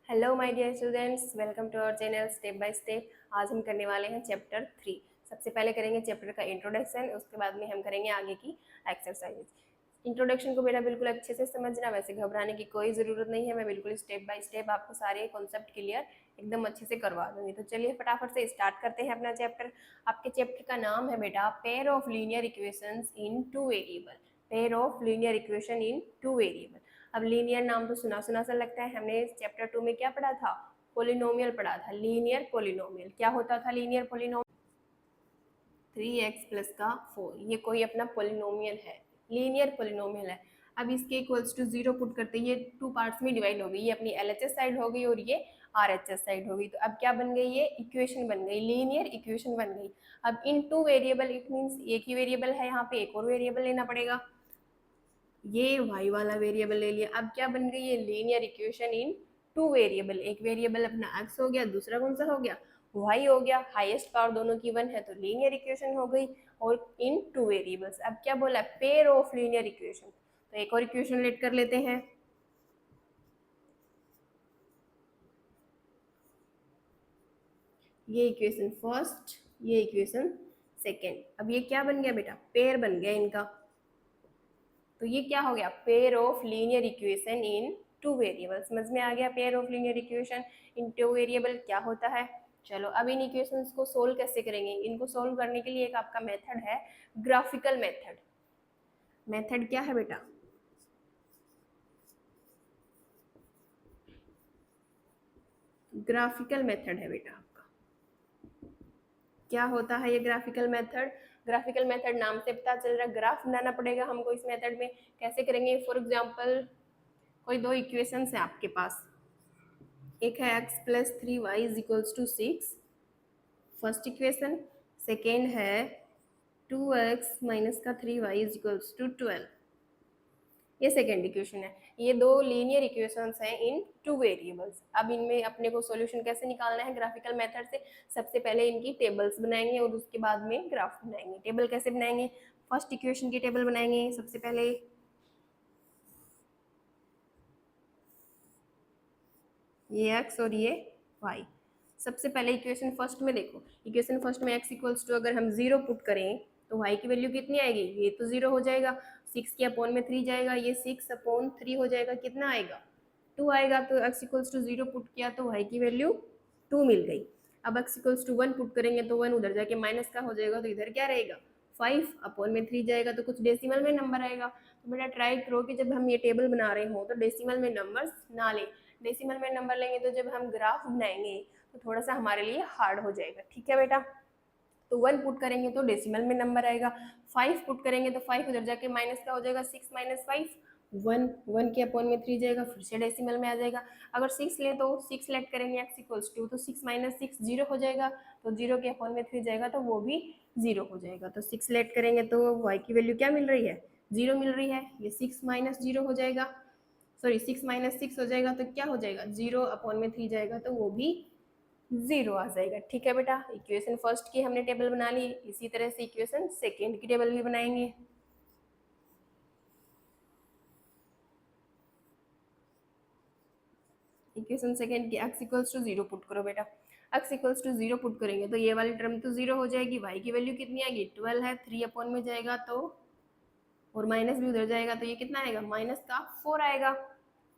Hello my dear students, welcome to our channel step by step. आज हम करने वाले हैं चैप्टर 3। सबसे पहले करेंगे चैप्टर का इंट्रोडक्शन, उसके बाद में हम करेंगे आगे की एक्सरसाइज। इंट्रोडक्शन को बेटा बिल्कुल अच्छे से समझना, वैसे घबराने की कोई ज़रूरत नहीं है। मैं बिल्कुल स्टेप बाय स्टेप आपको सारे कॉन्सेप्ट क्लियर एकदम अच्छे से करवा दूंगी। तो चलिए फटाफट से स्टार्ट करते हैं अपना चैप्टर। आपके चैप्टर का नाम है बेटा pair of linear equations in two variable. Pair of linear equation in two variable. अब लीनियर नाम तो सुना सुना सा लगता है। हमने चैप्टर 2 में क्या पढ़ा था? पोलिनोमियल पढ़ा था। लीनियर पोलिनोमियल क्या होता था? लीनियर पोलिनोमियल 3x प्लस का 4, ये कोई अपना पोलिनोमियल है, लीनियर पोलिनोमियल है। अब इसके इक्वल्स टू 0 पुट करते हैं, ये टू पार्ट्स में डिवाइड हो गई, ये अपनी LHS साइड हो गई और ये RHS साइड हो गई। तो अब क्या बन गई? ये इक्वेशन बन गई, लीनियर इक्वेशन बन गई। अब इन टू वेरिएबल, इट मीन्स एक ही वेरिएबल है, यहाँ पे एक और वेरिएबल लेना पड़ेगा। ये y वाला वेरिएबल ले लिया। अब क्या बन गई? ये linear equation in two variable. एक वेरिएबल अपना x हो गया, दूसरा कौन सा हो गया? y हो गया। हाईएस्ट पावर दोनों की 1 है तो लीनियर इक्वेशन हो गई और इन टू वेरिएबल्स। अब क्या बोला? Pair of linear equation. तो एक और इक्वेशन लेट कर लेते हैं। ये इक्वेशन फर्स्ट, ये इक्वेशन सेकेंड। अब ये क्या बन गया बेटा? पेयर बन गया इनका। तो ये क्या हो गया? Pair of linear equation in two variable. समझ में आ गया pair of linear equation in two variable क्या होता है? चलो अब इन इक्वेशंस को सोल्व कैसे करेंगे? इनको सोल्व करने के लिए एक आपका मेथड है, ग्राफिकल मेथड। मेथड क्या है बेटा? ग्राफिकल मेथड है बेटा आपका। क्या होता है ये ग्राफिकल मेथड? ग्राफिकल मेथड नाम से पता चल रहा है, ग्राफ बनाना पड़ेगा हमको इस मेथड में। कैसे करेंगे? फॉर एग्जाम्पल कोई दो इक्वेशंस है आपके पास, एक है x plus 3y is equals to 6, first equation. Second है 2x माइनस का 3y इज इक्वल्स टू 12, ये सेकेंड इक्वेशन है। ये दो लीनियर इक्वेशंस हैं इन टू वेरिएबल्स। अब इनमें अपने को सॉल्यूशन कैसे निकालना है? ग्राफिकल मेथड से। सबसे पहले इनकी टेबल्स बनाएंगे और उसके बाद में ग्राफ बनाएंगे। टेबल कैसे बनाएंगे? फर्स्ट इक्वेशन की टेबल बनाएंगे सबसे पहले। ये x और ये y। सबसे पहले इक्वेशन फर्स्ट में देखो, इक्वेशन फर्स्ट में x इक्वल्स टू अगर हम 0 पुट करें तो y की वैल्यू कितनी आएगी? ये तो 0 हो जाएगा, 6 के अपॉन में 3 जाएगा, ये 6 अपॉन 3 हो जाएगा, कितना आएगा? 2 आएगा। तो x इक्वल्स टू 0 पुट किया तो y की वैल्यू 2 मिल गई। अब x इक्वल्स टू 1 पुट करेंगे तो 1 उधर जाके माइनस का हो जाएगा, तो इधर क्या रहेगा? 5 अपॉन में 3 जाएगा तो कुछ डेसिमल में नंबर आएगा। तो बेटा ट्राई करो कि जब हम ये टेबल बना रहे हो तो डेसिमल में नंबर्स ना लें। डेसिमल में नंबर लेंगे तो जब हम ग्राफ बनाएंगे तो थोड़ा सा हमारे लिए हार्ड हो जाएगा। ठीक है बेटा? तो 1 पुट करेंगे तो डेसिमल में नंबर आएगा, 5 पुट करेंगे तो 5 उधर जाके माइनस का हो जाएगा, 6 माइनस 5 1, 1 के अपॉन में 3 जाएगा, फिर से डेसिमल में आ जाएगा। अगर 6 ले तो 6 लेट करेंगे x इक्वल्स टू, तो 6 माइनस 6 0 हो जाएगा, तो 0 के अपॉन में 3 जाएगा तो वो भी 0 हो जाएगा। तो 6 लेट करेंगे तो y की वैल्यू क्या मिल रही है? 0 मिल रही है। ये 6 माइनस 0 हो जाएगा, सॉरी 6 माइनस 6 हो जाएगा तो क्या हो जाएगा? 0 अपॉन में 3 जाएगा तो वो भी 0 आ जाएगा। ठीक है बेटा? इक्वेशन फर्स्ट की हमने टेबल बना ली, इसी तरह से इक्वेशन सेकेंड की टेबल भी बनाएंगे। इक्वेशन सेकेंड की x इक्वल्स टू 0 पुट करो बेटा। x इक्वल्स टू 0 पुट करेंगे तो ये वाली टर्म तो 0 हो जाएगी, y की वैल्यू कितनी आएगी? 12 है, 3 अपॉन में जाएगा तो और माइनस भी उधर जाएगा तो ये कितना आएगा? माइनस का 4 आएगा।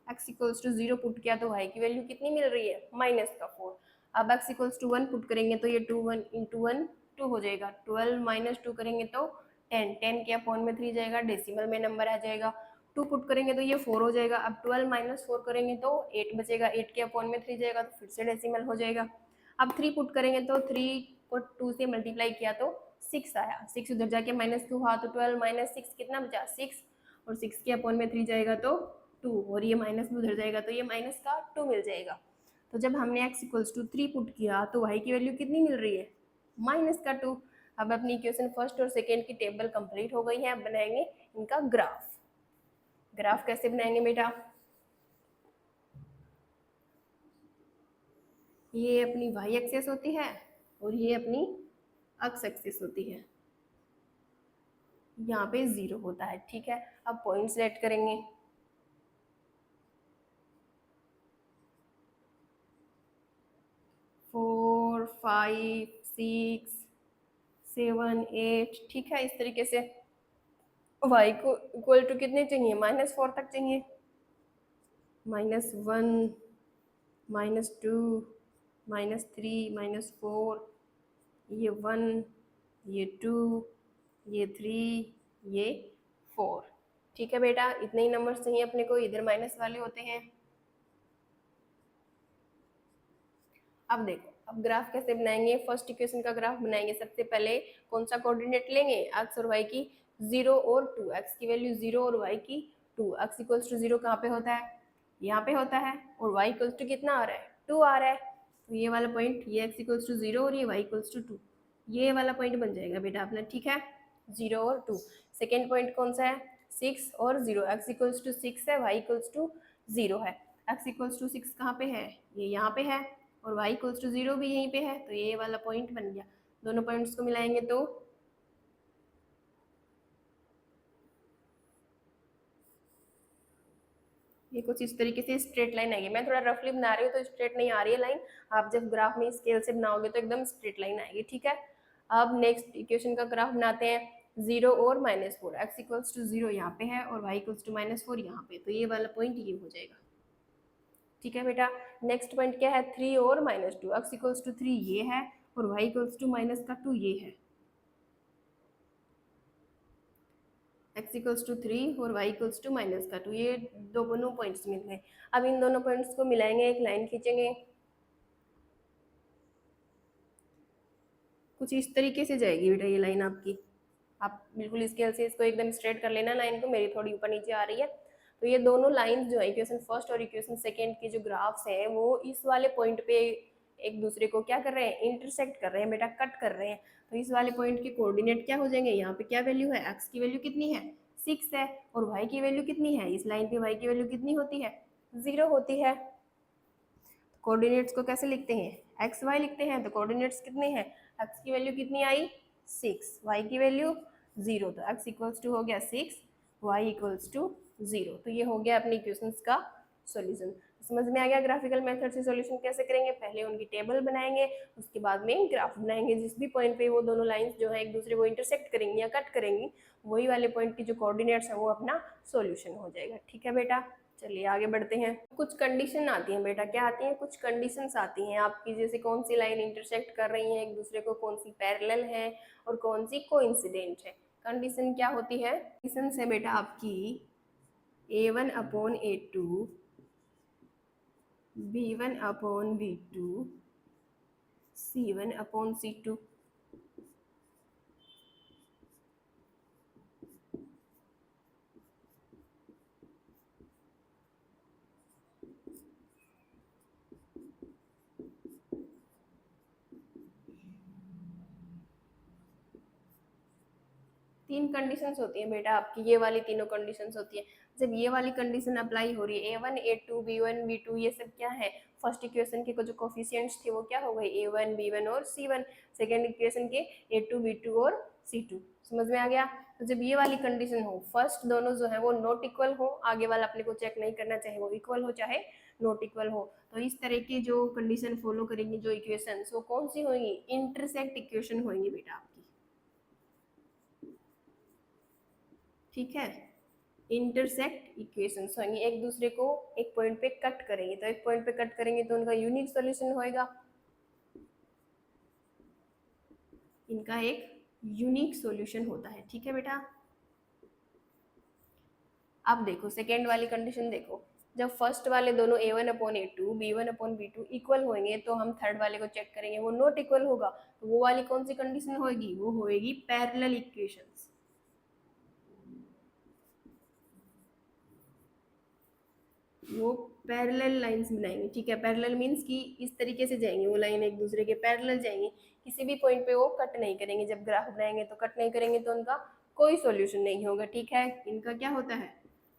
x इक्वल्स टू 0 पुट किया तो y की वैल्यू कितनी मिल रही है? माइनस का 4। अब x इक्वल्स टू 1 पुट करेंगे तो ये 2 1 इंटू 1 2 हो जाएगा, 12 माइनस 2 करेंगे तो 10, 10 के अपॉन में 3 जाएगा, डेसिमल में नंबर आ जाएगा। 2 पुट करेंगे तो ये 4 हो जाएगा। अब 12 माइनस 4 करेंगे तो 8 बचेगा, 8 के अपॉन में 3 जाएगा तो फिर से डेसिमल हो जाएगा। अब 3 पुट करेंगे तो 3 को 2 से मल्टीप्लाई किया तो 6 आया, 6 उधर जाके माइनस 2 हुआ तो 12 माइनस 6 कितना बचा? 6, और 6 के अपॉन में 3 जाएगा तो 2, और ये माइनस भी उधर जाएगा तो ये माइनस का 2 मिल जाएगा। तो जब हमने x इक्वल्स टू 3 पुट किया तो y की वैल्यू कितनी मिल रही है? माइनस का 2। अब अपनी इक्वेशन फर्स्ट और सेकेंड की टेबल कंप्लीट हो गई है। अब बनाएंगे इनका ग्राफ। ग्राफ कैसे बनाएंगे बेटा? ये अपनी y एक्सिस होती है और ये अपनी x एक्सिस होती है, यहाँ पे 0 होता है। ठीक है? अब पॉइंट सेलेक्ट करेंगे। 5 6 7 8, ठीक है। इस तरीके से y को इक्वल टू कितने चाहिए, -4 तक चाहिए, -1 -2 -3 -4, ये 1 ये 2 ये 3 ये 4, ठीक है बेटा। इतने ही नंबर्स चाहिए अपने को, इधर माइनस वाले होते हैं। अब देखो, अब ग्राफ कैसे बनाएंगे, फर्स्ट इक्वेशन का ग्राफ बनाएंगे। सबसे पहले कौन सा कोऑर्डिनेट लेंगे, एक्स और वाई की 0 और 2, एक्स की वैल्यू 0 और वाई की 2। एक्स इक्वल्स टू 0 कहाँ पे होता है, यहाँ पे होता है, और वाई इक्वल्स टू कितना आ रहा है, 2 आ रहा है। तो ये वाला पॉइंट, ये एक्स इक्वल्स टू 0 और ये वाई इक्वल्स टू 2, ये वाला पॉइंट बन जाएगा बेटा अपना, ठीक है, 0 और 2। सेकेंड पॉइंट कौन सा है, 6 और 0, एक्स इक्वल्स टू 6 है, वाई इक्वल्स टू 0 है। एक्स इक्वल्स टू 6 कहाँ पे है, ये यहाँ पे है, और y इक्वल्स टू 0 भी यहीं पे है, तो ये वाला पॉइंट बन गया। दोनों पॉइंट्स को मिलाएंगे तो ये कुछ इस तरीके से स्ट्रेट लाइन आएगी। मैं थोड़ा रफली बना रही हूँ तो स्ट्रेट नहीं आ रही है लाइन, आप जब ग्राफ में स्केल से बनाओगे तो एकदम स्ट्रेट लाइन आएगी, ठीक है। अब नेक्स्ट इक्वेशन का ग्राफ बनाते हैं, 0 और -4, एक्स इक्वल्स टू 0 यहाँ पे है और y इक्वल्स टू -4 यहाँ पे, तो ये वाला पॉइंट ये हो जाएगा, ठीक है बेटा। नेक्स्ट पॉइंट क्या है, 3 और -2, एक्स इक्वल्स टू 3 ये है और y इक्वल्स टू -2 ये है, x इक्वल्स टू 3 और y इक्वल्स टू -2, ये दोनों पॉइंट्स मिल गए। अब इन दोनों पॉइंट्स को मिलाएंगे, एक लाइन खींचेंगे, कुछ इस तरीके से जाएगी बेटा ये लाइन आपकी। आप बिल्कुल स्केल से इसको एकदम स्ट्रेट कर लेना लाइन को, मेरी थोड़ी ऊपर नीचे आ रही है। तो ये दोनों लाइंस जो है, इक्वेशन फर्स्ट और इक्वेशन सेकेंड के जो ग्राफ्स हैं, वो इस वाले पॉइंट पे एक दूसरे को क्या कर रहे हैं, इंटरसेक्ट कर रहे हैं बेटा, कट कर रहे हैं। तो इस वाले पॉइंट के कोऑर्डिनेट क्या हो जाएंगे, यहाँ पे क्या वैल्यू है, एक्स की वैल्यू कितनी है, 6 है, और वाई की वैल्यू कितनी है, इस लाइन पे वाई की वैल्यू कितनी होती है, 0 होती है। कोऑर्डिनेट्स को कैसे लिखते हैं, एक्स वाई लिखते हैं, तो कोऑर्डिनेट्स कितने हैं, एक्स की वैल्यू कितनी आई 6, वाई की वैल्यू 0, तो एक्स इक्वल्स टू हो गया 6, वाई इक्वल्स टू 0। तो ये हो गया अपने इक्वेशंस का सॉल्यूशन। समझ में आ गया ग्राफिकल मेथड से सॉल्यूशन कैसे करेंगे, पहले उनकी टेबल बनाएंगे, उसके बाद में ग्राफ बनाएंगे। जिस भी पॉइंट पे वो दोनों लाइंस जो है एक दूसरे को इंटरसेक्ट करेंगी या कट करेंगी, वही वाले पॉइंट की जो कोऑर्डिनेट्स है वो अपना सॉल्यूशन हो जाएगा, ठीक है बेटा। चलिए आगे बढ़ते हैं। कुछ कंडीशन आती हैं बेटा, क्या आती हैं, कुछ कंडीशंस आती हैं आपकी, जैसे कौन सी लाइन इंटरसेक्ट कर रही है एक दूसरे को, कौन सी पैरेलल है और कौन सी कोइंसिडेंट है। कंडीशन क्या होती है, कंडीशंस है बेटा आपकी a1/a2, b1/b2, c1/c2। 3 कंडीशंस होती हैं बेटा आपकी, ये वाली तीनों कंडीशंस होती है। जब ये वाली कंडीशन अप्लाई हो रही है, a1 a2 b1 b2, ये सब क्या है, फर्स्ट इक्वेशन के जो कोफिशिएंट्स थे वो क्या हो गए, a1 b1 और c1, सेकेंड इक्वेशन के a2 b2 और c2। समझ में आ गया। तो जब ये वाली कंडीशन हो, फर्स्ट दोनों जो है वो नॉट इक्वल हो, आगे वाला अपने को चेक नहीं करना, चाहे वो इक्वल हो चाहे नॉट इक्वल हो, तो इस तरह की जो कंडीशन फॉलो करेंगी जो इक्वेशन, वो कौन सी होंगी, इंटरसेक्ट इक्वेशन होंगी बेटा आपकी, ठीक है। इंटरसेक्ट इक्वेशंस होंगी, एक दूसरे को एक पॉइंट पे कट करेंगे, तो एक पॉइंट पे कट करेंगे तो उनका यूनिक सॉल्यूशन होएगा, इनका एक यूनिक सॉल्यूशन होता है, ठीक है बेटा। अब देखो सेकेंड वाली कंडीशन देखो, जब फर्स्ट वाले दोनों a1/a2 b1/b2 इक्वल होंगे, तो हम थर्ड वाले को चेक करेंगे, वो नॉट इक्वल होगा, तो वो वाली कौन सी कंडीशन होगी, वो होएगी पैरेलल इक्वेशंस। वो पैरेलल लाइंस बनाएंगे, ठीक है। पैरेलल मींस कि इस तरीके से जाएंगे वो लाइन, एक दूसरे के पैरेलल जाएंगे, किसी भी पॉइंट पे वो कट नहीं करेंगे। जब ग्राफ बनाएंगे तो कट नहीं करेंगे, तो उनका कोई सॉल्यूशन नहीं होगा, ठीक है। इनका क्या होता है,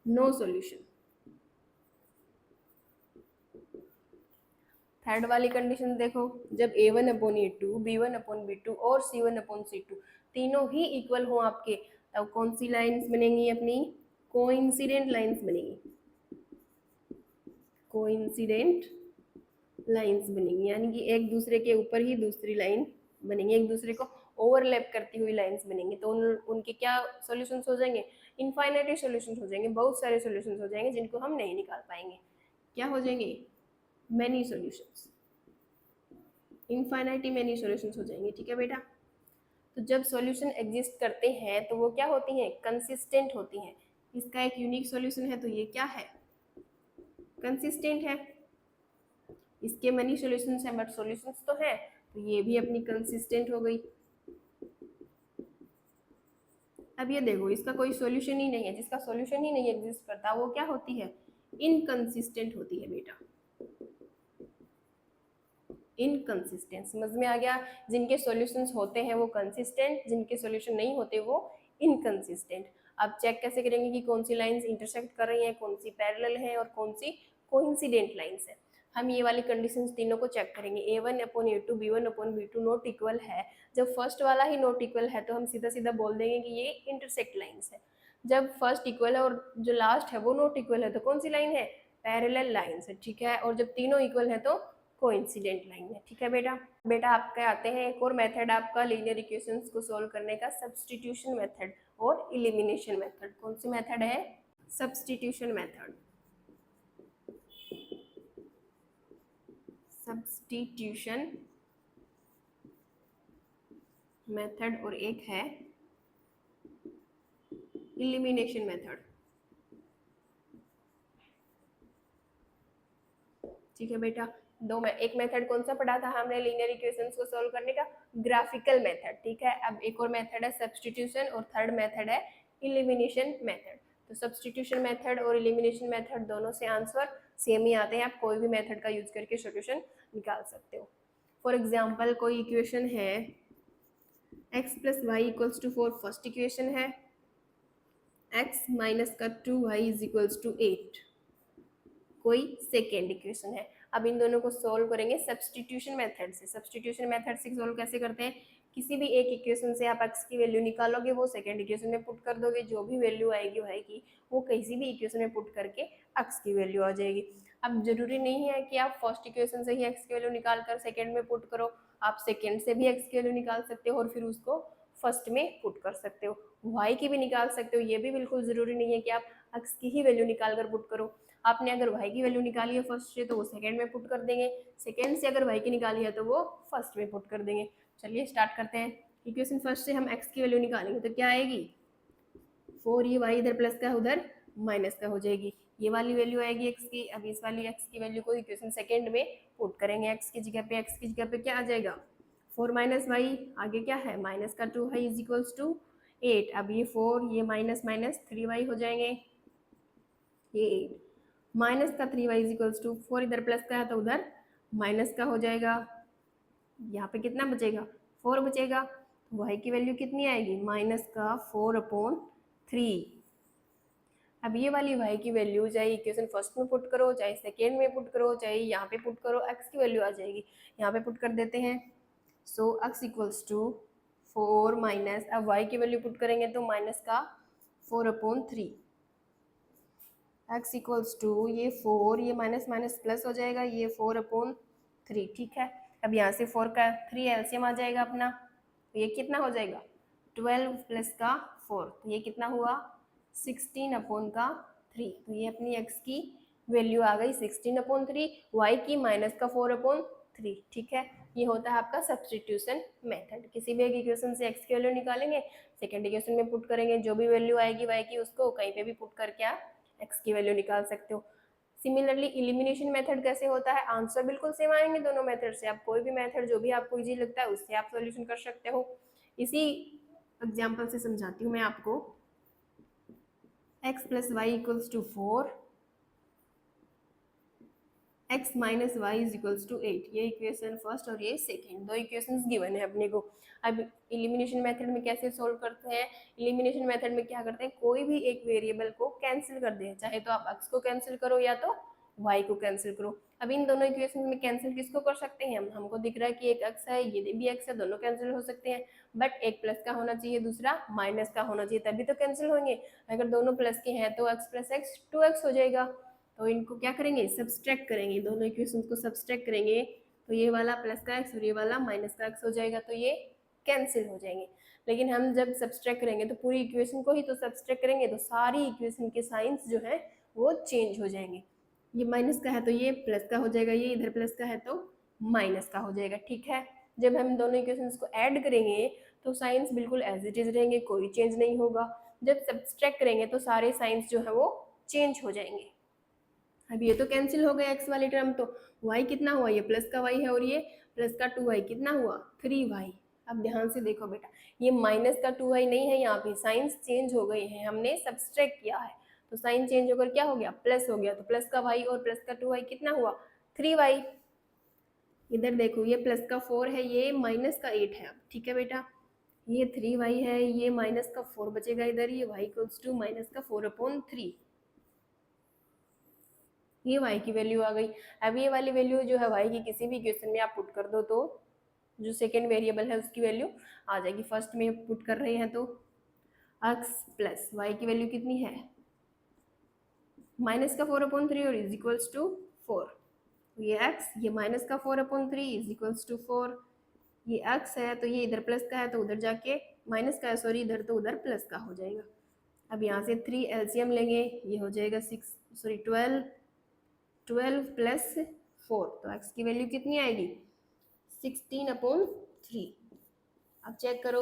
नो सॉल्यूशन। थर्ड वाली कंडीशन देखो, जब a1/a2 b1/b2 और c1/c2 तीनों ही इक्वल हो आपके, तब कौन सी लाइंस बनेंगी अपनी, कोइंसिडेंट लाइंस बनेंगी, कोइंसिडेंट लाइंस बनेंगी, यानी कि एक दूसरे के ऊपर ही दूसरी लाइन बनेंगी, एक दूसरे को ओवरलैप करती हुई लाइंस बनेंगी। तो उनके क्या सॉल्यूशंस हो जाएंगे, इनफाइनाइट सॉल्यूशंस हो जाएंगे, बहुत सारे सॉल्यूशंस हो जाएंगे जिनको हम नहीं निकाल पाएंगे। क्या हो जाएंगे, many solutions, infinitely many solutions हो जाएंगे। ठीक है बेटा, तो जब सॉल्यूशन एग्जिस्ट करते हैं तो वो क्या होती हैं, कंसिस्टेंट होती हैं। इसका एक यूनिक सॉल्यूशन है तो ये क्या है, कंसिस्टेंट है। इसके मनी सॉल्यूशंस हैं बट सॉल्यूशंस तो है, तो ये भी अपनी कंसिस्टेंट हो गई। अब ये देखो, इसका कोई सॉल्यूशन ही नहीं है, जिसका सॉल्यूशन ही नहीं एग्जिस्ट करता वो क्या होती है, इनकंसिस्टेंट होती है बेटा, इनकंसिस्टेंट। समझ में आ गया, जिनके सॉल्यूशंस होते हैं वो कंसिस्टेंट, जिनके सॉल्यूशन नहीं होते वो इनकंसिस्टेंट। अब चेक कैसे करेंगे कि कौन सी लाइंस इंटरसेक्ट कर रही हैं, कौन सी पैरेलल है और कौन सी कोइंसिडेंट लाइंस है। हम ये वाली कंडीशंस तीनों को चेक करेंगे। a1/a2 b1/b2 नॉट इक्वल है, जब फर्स्ट वाला ही नॉट इक्वल है तो हम सीधा सीधा बोल देंगे कि ये इंटरसेक्ट लाइंस है। जब फर्स्ट इक्वल है और जो लास्ट है वो नॉट इक्वल है तो कौन सी लाइन है, पैरेलल लाइंस है। ठीक है, और जब तीनों इक्वल है तो कोइंसिडेंट लाइन है। ठीक है बेटा, बेटा आपके आते हैं एक और मेथड आपका लीनियर इक्वेशंस को सॉल्व करने का, सब्स्टिट्यूशन मेथड और इलिमिनेशन मेथड। कौन सी मेथड है, सब्स्टिट्यूशन मेथड, सब्स्टिट्यूशन मेथड, और एक है इलिमिनेशन मेथड। ठीक है बेटा, दो में एक मेथड कौन सा पढ़ा था हमने लीनियर इक्वेशंस को सॉल्व करने का, ग्राफिकल मेथड। ठीक है, अब एक और मेथड है सब्स्टिट्यूशन और थर्ड मेथड है इलिमिनेशन मेथड। तो सब्स्टिट्यूशन मेथड और इलिमिनेशन मेथड दोनों से आंसर सेम ही आते हैं, आप कोई भी मेथड का यूज करके सॉल्यूशन निकाल सकते हो। फॉर एग्जाम्पल कोई इक्वेशन है x + y = 4, फर्स्ट इक्वेशन है x - 2y = 8, कोई सेकेंड इक्वेशन है। अब इन दोनों को सोल्व करेंगे सब्स्टिट्यूशन मेथड से। सब्स्टिट्यूशन मेथड से सोल्व कैसे करते हैं, किसी भी एक इक्वेशन से आप x की वैल्यू निकालोगे, वो सेकेंड इक्वेशन में पुट कर दोगे, जो भी वैल्यू आएगी वो किसी भी इक्वेशन में पुट करके x की वैल्यू आ जाएगी। अब जरूरी नहीं है कि आप फर्स्ट इक्वेशन से ही x की वैल्यू निकाल कर सेकेंड में पुट करो, आप सेकेंड से भी x की वैल्यू निकाल सकते हो और फिर उसको फर्स्ट में पुट कर सकते हो, y की भी निकाल सकते हो। ये भी बिल्कुल जरूरी नहीं है कि आप x की ही वैल्यू निकाल कर पुट करो। आपने अगर y की वैल्यू निकाली है फर्स्ट से तो वो सेकंड में पुट कर देंगे, सेकंड से अगर y की निकाली है तो वो फर्स्ट में पुट कर देंगे। चलिए स्टार्ट करते हैं। इक्वेशन फर्स्ट से हम x की वैल्यू निकालेंगे तो क्या आएगी, 4, ये y इधर प्लस का उधर माइनस का हो जाएगी, ये वाली वैल्यू आएगी x की। अब इस वाली x की वैल्यू को इक्वेशन सेकंड में पुट करेंगे, x की जगह पे क्या आ जाएगा, 4 - y, आगे क्या है -2y = 8। अब ये 4 ये माइनस 3y हो जाएंगे, ये 8 -3y = 4, इधर प्लस का है तो उधर माइनस का हो जाएगा, यहाँ पे कितना बचेगा, 4 बचेगा। y की वैल्यू कितनी आएगी, -4/3। अब ये वाली y की वैल्यू चाहे इक्वेशन फर्स्ट में पुट करो, चाहे सेकेंड में पुट करो, चाहे यहाँ पे पुट करो, x की वैल्यू आ जाएगी। यहाँ पे पुट कर देते हैं, सो x = 4 माइनस, अब y की वैल्यू पुट करेंगे तो -4/3, x = ये 4 ये माइनस माइनस प्लस हो जाएगा, ये 4/3। ठीक है, अब यहाँ से 4 का 3 एलसीएम आ जाएगा अपना, तो ये कितना हो जाएगा, 12 + का 4, तो ये कितना हुआ 16/3। तो ये अपनी x की वैल्यू आ गई 16/3, y की -4/3। ठीक है, ये होता है आपका सब्स्टिट्यूशन मेथड। किसी भी एक इक्वेशन से x की वैल्यू निकालेंगे, सेकेंड इक्वेशन में पुट करेंगे, जो भी वैल्यू आएगी y की उसको कहीं पे भी पुट करके आप x की वैल्यू निकाल सकते हो। सिमिलरली इलिमिनेशन मेथड कैसे होता है, आंसर बिल्कुल सेम आएंगे दोनों मेथड से। आप कोई भी मेथड जो भी आपको इजी लगता है उससे आप सॉल्यूशन कर सकते हो। इसी एग्जांपल से समझाती हूँ मैं आपको, x + y = 4, x - y = 8, ये इक्वेशन फर्स्ट और ये सेकेंड, दो इक्वेशंस गिवन है अपने को। अब इलिमिनेशन मेथड में कैसे सोल्व करते हैं, इलिमिनेशन मेथड में क्या करते हैं, कोई भी एक वेरिएबल को कैंसिल कर दें, चाहे तो आप x को कैंसिल करो या तो y को कैंसिल करो। अब इन दोनों इक्वेशन में कैंसिल किसको कर सकते हैं हम, हमको दिख रहा है कि एक x है, ये भी x है, दोनों कैंसिल हो सकते हैं, बट एक प्लस का होना चाहिए, दूसरा माइनस का होना चाहिए, तभी तो कैंसिल होंगे। अगर दोनों प्लस के हैं तो x + x 2x हो जाएगा, तो इनको क्या करेंगे, सब्सट्रैक्ट करेंगे, दोनों इक्वेशन को सब्सट्रैक्ट करेंगे तो ये वाला प्लस का एक्स और ये वाला माइनस का एक्स हो जाएगा, तो ये कैंसिल हो जाएंगे। लेकिन हम जब सब्सट्रैक्ट करेंगे तो पूरी इक्वेशन को ही तो सब्सट्रैक्ट करेंगे, तो सारी इक्वेशन के साइंस जो है वो चेंज हो जाएंगे। ये माइनस का है तो ये प्लस का हो जाएगा, ये इधर प्लस का है तो माइनस का हो जाएगा, ठीक है। जब हम दोनों इक्वेशंस को ऐड करेंगे तो साइंस बिल्कुल एज इट इज रहेंगे, कोई चेंज नहीं होगा। जब सब्सट्रैक्ट करेंगे तो सारे साइंस जो है वो चेंज हो जाएंगे। अब ये तो कैंसिल हो गया एक्स वाली टर्म, तो वाई कितना हुआ, ये प्लस का वाई है और ये प्लस का 2y कितना हुआ 3y। अब ध्यान से देखो बेटा, ये माइनस का 2y नहीं है, यहाँ पे साइंस चेंज हो गई है, हमने सब्सट्रैक्ट किया है तो साइन चेंज होकर क्या हो गया, प्लस हो गया। तो प्लस का y और प्लस का 2y कितना हुआ 3y। इधर देखो ये प्लस का 4 है, ये माइनस का 8 है। अब ठीक है बेटा, ये 3y है, ये माइनस का 4 बचेगा इधर, ये y इक्वल्स टू माइनस का 4/3, ये y की वैल्यू आ गई। अब ये वाली वैल्यू जो है y की किसी भी इक्वेशन में आप पुट कर दो तो जो सेकेंड वेरिएबल है उसकी वैल्यू आ जाएगी। फर्स्ट में पुट कर रहे हैं तो x प्लस वाई की वैल्यू कितनी है माइनस का 4/3 और इज इक्वल्स टू 4। ये x, ये माइनस का 4/3 इज इक्वल्स टू 4। ये x है तो ये इधर प्लस का है तो उधर जाके माइनस का है, सॉरी इधर तो उधर प्लस का हो जाएगा। अब यहाँ से 3 एलसीएम लेंगे, ये हो जाएगा 12 प्लस 4, तो x की वैल्यू कितनी आएगी 16/3। अब चेक करो,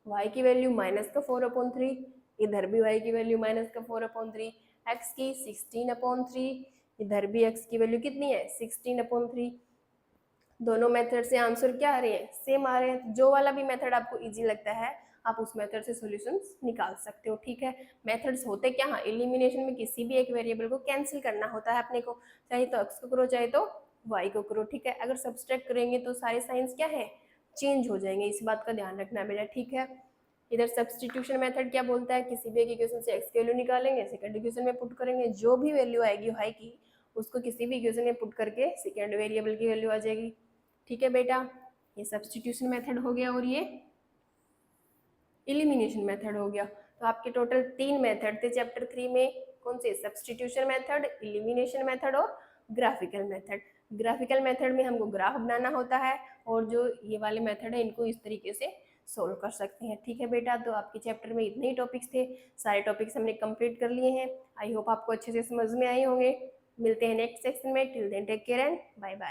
y की वैल्यू माइनस का 4/3, इधर भी y की वैल्यू माइनस का 4/3, x की 16/3, इधर भी x की वैल्यू कितनी है 16/3। दोनों मेथड से आंसर क्या आ रहे हैं, सेम आ रहे हैं। जो वाला भी मेथड आपको इजी लगता है आप उस मेथड से सॉल्यूशंस निकाल सकते हो, ठीक है। मेथड्स होते क्या हैं, एलिमिनेशन में किसी भी एक वेरिएबल को कैंसिल करना होता है अपने को, चाहे तो x को करो चाहे तो y को करो, ठीक है। अगर सब्सट्रैक्ट करेंगे तो सारे साइंस क्या है चेंज हो जाएंगे, इस बात का ध्यान रखना बेटा, ठीक है। इधर सब्सटीट्यूशन मेथड क्या बोलता है, किसी भी एक इक्वेशन से x की वैल्यू निकालेंगे, सेकंड इक्वेशन में पुट करेंगे, जो भी वैल्यू आएगी y की उसको किसी भी इक्वेशन में पुट करके सेकंड वेरिएबल की वैल्यू आ जाएगी, ठीक है बेटा। ये सब्सटीट्यूशन मेथड हो गया और ये एलिमिनेशन मेथड हो गया। तो आपके टोटल 3 मेथड थे चैप्टर 3 में, कौन से, सब्सटीट्यूशन मेथड, एलिमिनेशन मेथड और ग्राफिकल मेथड। ग्राफिकल मेथड में हमको ग्राफ बनाना होता है और जो ये वाले मेथड है इनको इस तरीके से सोल्व कर सकते हैं, ठीक है बेटा। तो आपके चैप्टर में इतने ही टॉपिक्स थे, सारे टॉपिक्स हमने कंप्लीट कर लिए हैं। आई होप आपको अच्छे से समझ में आए होंगे। मिलते हैं नेक्स्ट सेक्शन में, till then take care and bye bye.